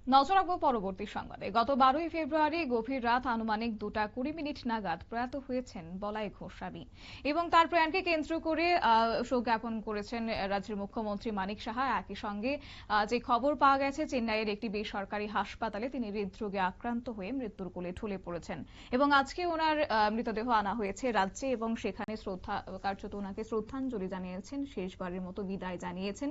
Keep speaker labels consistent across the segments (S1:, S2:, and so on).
S1: নজর রাখবো পরবর্তী সংবাদে। গত 12ই ফেব্রুয়ারি গভীর রাত আনুমানিক 2:20 নাগাদ প্রয়াত হয়েছেন বলাই গোস্বামী এবং তার প্রয়াণকে কেন্দ্র করে শোক জ্ঞাপন করেছেন রাজ্যের মুখ্যমন্ত্রী মানিক সাহা। একই সঙ্গে যে খবর পাওয়া গেছে, চেন্নাইয়ের একটি বেসরকারি হাসপাতালে তিনি হৃদরোগে আক্রান্ত হয়ে মৃত্যুর কোলে ঢলে পড়েছেন এবং আজকে ওনার মৃতদেহ আনা হয়েছে রাজ্যে এবং সেখানে কার্যত ওনাকে শ্রদ্ধাঞ্জলি জানিয়েছেন, শেষবারের মতো বিদায় জানিয়েছেন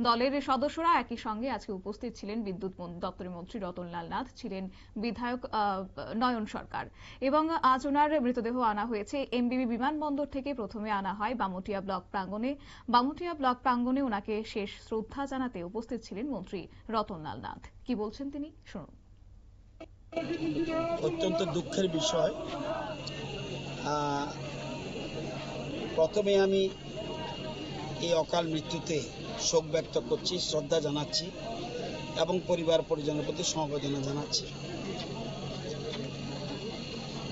S1: দলের সদস্যরা। একই সঙ্গে আজকে উপস্থিত ছিলেন বিদ্যুৎ দপ্তরের মন্ত্রী রতনলাল নাথ, ছিলেন বিধায়ক নয়ন সরকার এবং আজ ওনার মৃতদেহ আনা হয়েছে এমবিবি বিমানবন্দর থেকে। প্রথমে আনা হয় বামুটিয়া ব্লক প্রাঙ্গণে। বামুটিয়া ব্লক প্রাঙ্গণে ওনাকে শেষ শ্রদ্ধা জানাতে উপস্থিত ছিলেন মন্ত্রী রতনলাল নাথ। কি বলছেন তিনি, শুনুন।
S2: অত্যন্ত দুঃখের বিষয়। প্রথমে আমি এই অকাল মৃত্যুতে শোক ব্যক্ত করছি, শ্রদ্ধা জানাচ্ছি এবং পরিবার পরিজনের প্রতি সমবেদনা জানাচ্ছি।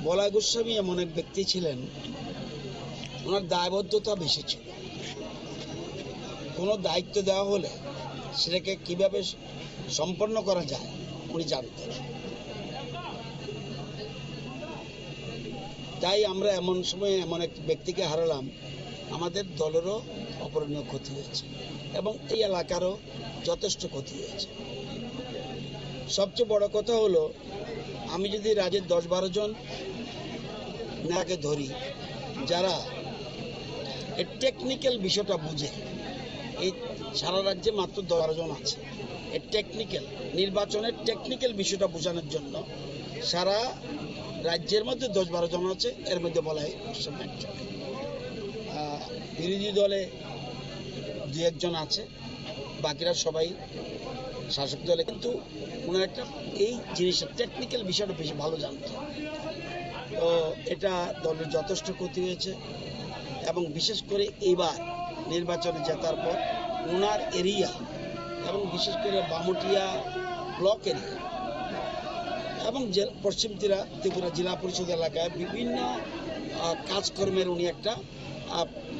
S2: বলাই গোস্বামী এমন এক ব্যক্তি ছিলেন, ওনার দায়বদ্ধতা বেশি ছিল। কোনো দায়িত্ব দেওয়া হলে সেটাকে কিভাবে সম্পন্ন করা যায় উনি জানতেন। তাই আমরা এমন সময় এমন এক ব্যক্তিকে হারালাম, আমাদের দলেরও অপূরণীয় ক্ষতি হয়েছে এবং এই এলাকারও যথেষ্ট ক্ষতি হয়েছে। সবচেয়ে বড় কথা হলো, আমি যদি রাজ্যের 10-12 জন নেতাকে ধরি যারা এই টেকনিক্যাল বিষয়টা বুঝে, এই সারা রাজ্যে মাত্র 12 জন আছে এই টেকনিক্যাল নির্বাচনের টেকনিক্যাল বিষয়টা বোঝানোর জন্য। সারা রাজ্যের মধ্যে 10-12 জন আছে, এর মধ্যে বলাই গোস্বামী একজন। বিরোধী দলে 2-1 জন আছে, বাকিরা সবাই শাসক দলে। কিন্তু ওনার একটা এই জিনিসটা টেকনিক্যাল বিষয়টা বেশি ভালো জানতো। তো এটা দলের যথেষ্ট ক্ষতি হয়েছে এবং বিশেষ করে এইবার নির্বাচনে জেতার পর ওনার এরিয়া এবং বিশেষ করে বামুটিয়া ব্লক এরিয়া এবং পশ্চিম ত্রিপুরা জেলা পরিষদ এলাকায় বিভিন্ন কাজকর্মের উনি একটা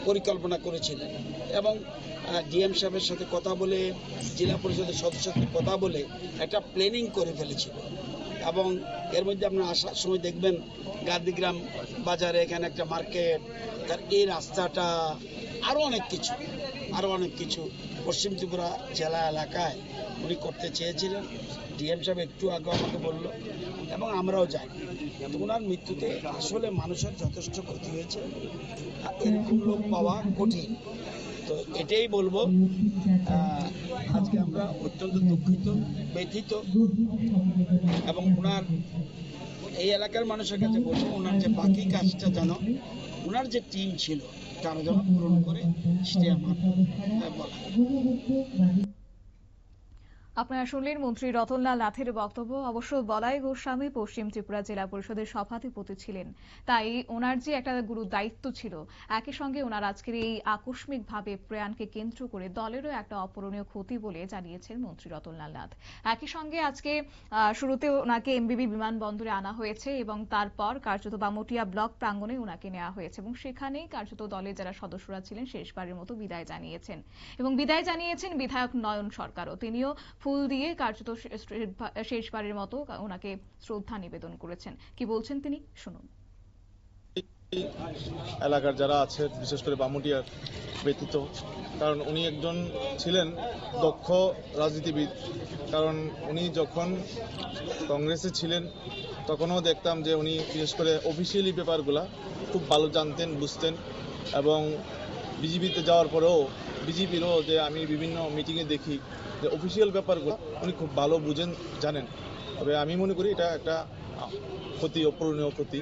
S2: পরিকল্পনা করেছিলেন এবং ডিএম সাহেবের সাথে কথা বলে, জেলা পরিষদের সদস্যের সাথে কথা বলে একটা প্ল্যানিং করে ফেলেছিল। এবং এর মধ্যে আপনারা আসার সময় দেখবেন গান্ধীগ্রাম বাজারে এখানে একটা মার্কেট, তার এই রাস্তাটা, আরও অনেক কিছু পশ্চিম ত্রিপুরা জেলা এলাকায় উনি করতে চেয়েছিলেন। ডিএম সাহেব একটু আগে আমাকে বলল এবং আমরাও জানি। ওনার মৃত্যুতে আসলে মানুষের যথেষ্ট ক্ষতি হয়েছে, এরকম লোক পাওয়া কঠিন। তো এটাই বলবো, আজকে আমরা অত্যন্ত দুঃখিত, ব্যথিত এবং ওনার এই এলাকার মানুষের কাছে বলবো, ওনার যে বাকি কাজটা যেন ওনার যে টিম ছিল তারা যেন পূরণ করে, সেটাই আমার বলা।
S1: আপনারা শুনলেন মন্ত্রী রতনলাল নাথের বক্তব্য। অবশ্য বলাই গোস্বামী পশ্চিম ত্রিপুরা জেলা পরিষদের সভাধিপতি ছিলেন, তাই ওনার যে একটা গুরু দায়িত্ব ছিল, একই সঙ্গে ওনার আজকের এই আকস্মিকভাবে প্রয়াণকে কেন্দ্র করে দলেরও একটা অপূরণীয় ক্ষতি বলে জানিয়েছেন মন্ত্রী রতনলাল নাথ। একই সঙ্গে আজকে শুরুতে ওনাকে এমবিবি বিমানবন্দরে আনা হয়েছে এবং তারপর কার্যত বামুটিয়া ব্লক প্রাঙ্গণে ওনাকে নেওয়া হয়েছে এবং সেখানেই কার্যত দলের যারা সদস্যরা ছিলেন শেষবারের মতো বিদায় জানিয়েছেন এবং বিদায় জানিয়েছেন বিধায়ক নয়ন সরকারও। তিনিও ফুল দিয়ে কার্যত শেষবারের মতো ওনাকে শ্রদ্ধা নিবেদন করেছেন। কি বলছেন তিনি, শুনুন।
S3: এলাকার যারা আছে, বিশেষ করে বামুটিয়ার ব্যতীত, কারণ উনি একজন ছিলেন দক্ষ রাজনীতিবিদ। কারণ উনি যখন কংগ্রেসে ছিলেন তখনও দেখতাম যে উনি বিশেষ করে অফিসিয়ালি পেপারগুলা খুব ভালো জানতেন, বুঝতেন এবং বিজেপিতে যাওয়ার পরেও বিজেপিরও যে আমি বিভিন্ন মিটিংয়ে দেখি যে অফিসিয়াল ব্যাপারগুলো উনি খুব ভালো বুঝেন, জানেন। তবে আমি মনে করি এটা একটা ক্ষতি, অপূরণীয় ক্ষতি,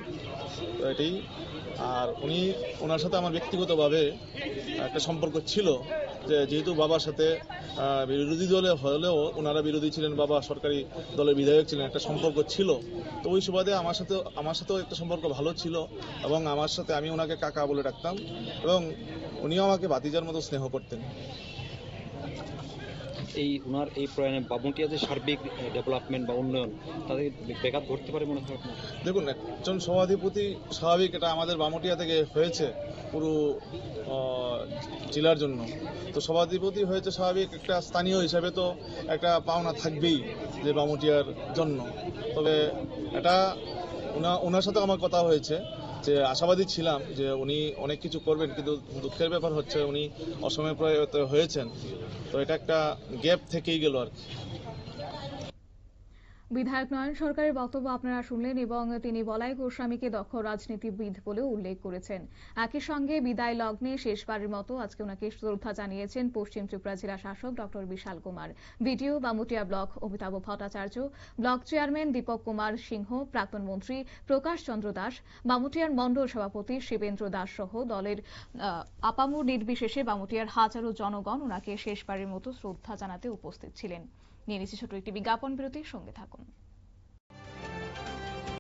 S3: তো এটাই। আর ওনার সাথে আমার ব্যক্তিগতভাবে একটা সম্পর্ক ছিল, যেহেতু বাবার সাথে বিরোধী দলে হলেও ওনারা বিরোধী ছিলেন, বাবা সরকারি দলের বিধায়ক ছিলেন, একটা সম্পর্ক ছিল। তো ওই সুবাদে আমার সাথেও একটা সম্পর্ক ভালো ছিল এবং আমার সাথে আমি ওনাকে কাকা বলে ডাকতাম এবং উনিও আমাকে ভাতিজার মতো স্নেহ করতেন।
S4: এই ওনার এই প্রয়াণে বামুটিয়া যে সার্বিক ডেভেলপমেন্ট বা উন্নয়ন তাদের ব্যাঘাত ঘটতে পারে মনে হয় আপনার?
S3: দেখুন, একজন সভাধিপতি স্বাভাবিক, এটা আমাদের বামুটিয়া থেকে হয়েছে পুরো জেলার জন্য। তো সভাধিপতি হয়েছে স্বাভাবিক, একটা স্থানীয় হিসাবে তো একটা পাওনা থাকবেই যে বামুটিয়ার জন্য। তবে এটা ওনার সাথে আমার কথা হয়েছে যে আশাবাদী ছিলাম যে উনি অনেক কিছু করবেন, কিন্তু দুঃখের ব্যাপার হচ্ছে উনি অসময়ে প্রয়াত হয়েছেন। তো এটা একটা গ্যাপ থেকেই গেল আর কি।
S1: বিধায়ক নয়ন সরকারের বক্তব্য আপনারা শুনলেন এবং তিনি বলাই গোস্বামীকে দক্ষ রাজনীতিবিদ বলেও উল্লেখ করেছেন। একই সঙ্গে বিদায় লগ্নে শেষবারের মতো আজকে ওনাকে শ্রদ্ধা জানিয়েছেন পশ্চিম ত্রিপুরা জেলা শাসক doctor Bishal Kumar, BDO Bamutia block Amitabh Bhattacharya, block chairman Dipak Kumar Singh, প্রাক্তন মন্ত্রী প্রকাশ চন্দ্র দাস, বামুটিয়ার মণ্ডল সভাপতি শিবেন্দ্র দাস সহ দলের আপামর নির্বিশেষে বামুটিয়ার হাজারো জনগণ ওনাকে শেষবারের মতো শ্রদ্ধা জানাতে উপস্থিত ছিলেন। নিয়ে নিচ্ছি ছোট একটি বিজ্ঞাপন বিরতির সঙ্গে থাকুন।